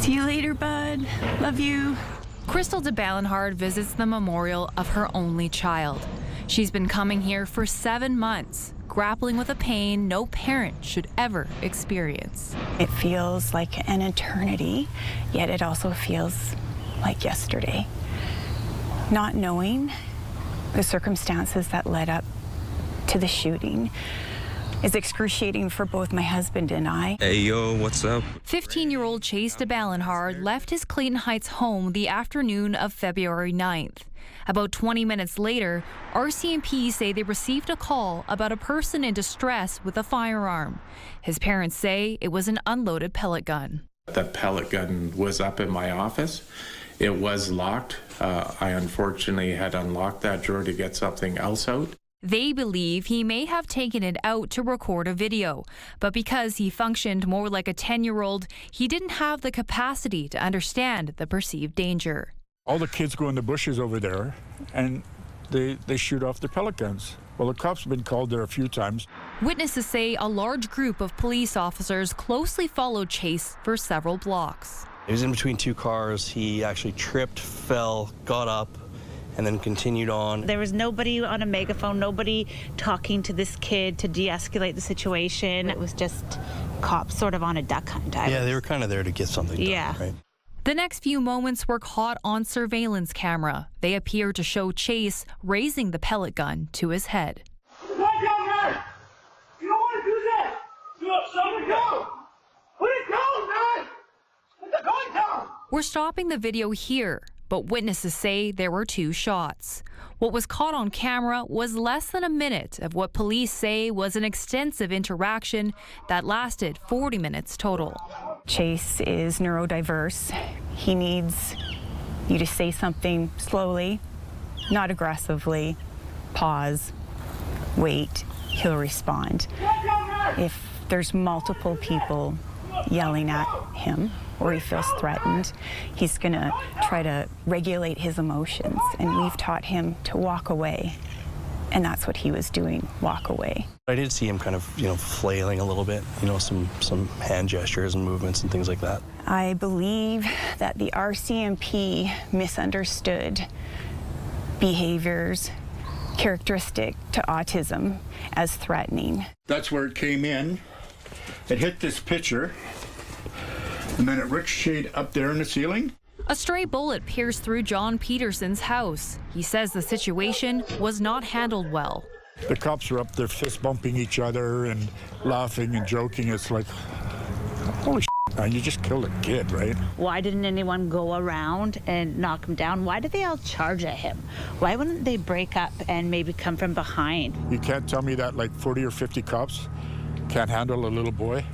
See you later, bud. Love you. Chase De Balinhard visits the memorial of her only child. She's been coming here for 7 months, grappling with a pain no parent should ever experience. It feels like an eternity, yet it also feels like yesterday. Not knowing the circumstances that led up to the shooting is excruciating for both my husband and I. Hey, yo, what's up? 15-year-old Chase De Balinhard left his Clayton Heights home the afternoon of February 9th. About 20 minutes later, RCMP say they received a call about a person in distress with a firearm. His parents say it was an unloaded pellet gun. The pellet gun was up in my office. It was locked. I unfortunately had unlocked that drawer to get something else out. They believe he may have taken it out to record a video, but because he functioned more like a 10-year-old, he didn't have the capacity to understand the perceived danger. All the kids go in the bushes over there, and they shoot off their pellet guns. Well, the cops have been called there a few times. Witnesses say a large group of police officers closely followed Chase for several blocks. He was in between two cars. He actually tripped, fell, got up, and then continued on. There was nobody on a megaphone, nobody talking to this kid to de-escalate the situation. It was just cops sort of on a duck hunt. Yeah, they were kind of there to get something done, yeah. Right? The next few moments were caught on surveillance camera. They appear to show Chase raising the pellet gun to his head. Put the gun down, man! You don't want to do that! Let it go! Put it down, man! Put the gun down! We're stopping the video here, but witnesses say there were 2 shots. What was caught on camera was less than a minute of what police say was an extensive interaction that lasted 40 minutes total. Chase is neurodiverse. He needs you to say something slowly, not aggressively. Pause, wait, he'll respond. If there's multiple people yelling at him or he feels threatened, he's going to try to regulate his emotions. And we've taught him to walk away. And that's what he was doing, walk away. I did see him kind of, flailing a little bit, some hand gestures and movements and things like that. I believe that the RCMP misunderstood behaviors characteristic to autism as threatening. That's where it came in. It hit this picture, and then it ricocheted up there in the ceiling. A stray bullet pierced through John Peterson's house. He says the situation was not handled well. The cops are up there fist bumping each other and laughing and joking. It's like, holy shit, man, you just killed a kid, right? Why didn't anyone go around and knock him down? Why did they all charge at him? Why wouldn't they break up and maybe come from behind? You can't tell me that like 40 or 50 cops can't handle a little boy.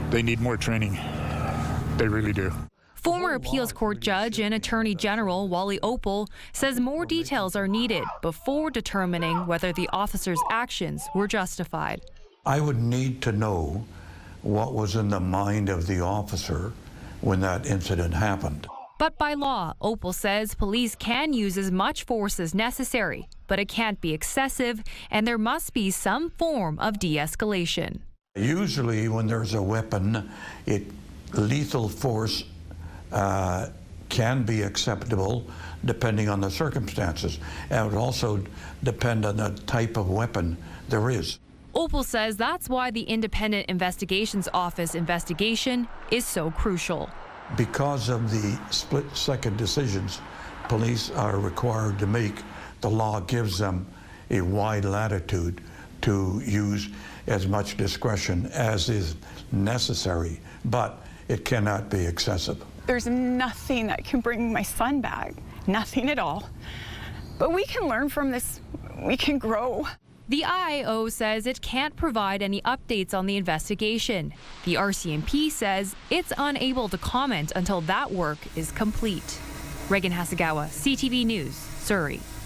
They need more training. They really do. Former appeals court judge and Attorney General Wally Opal says more details are needed before determining whether the officer's actions were justified. I would need to know what was in the mind of the officer when that incident happened. But by law, Opal says police can use as much force as necessary, but it can't be excessive, and there must be some form of de-escalation. Usually when there's a weapon, lethal force can be acceptable depending on the circumstances. And it would also depend on the type of weapon there is. Opal says that's why the Independent Investigations Office investigation is so crucial. Because of the split-second decisions police are required to make, the law gives them a wide latitude to use as much discretion as is necessary, but it cannot be excessive. There's nothing that can bring my son back, nothing at all. But we can learn from this, we can grow. The IAO says it can't provide any updates on the investigation. The RCMP says it's unable to comment until that work is complete. Reagan Hasegawa, CTV News, Surrey.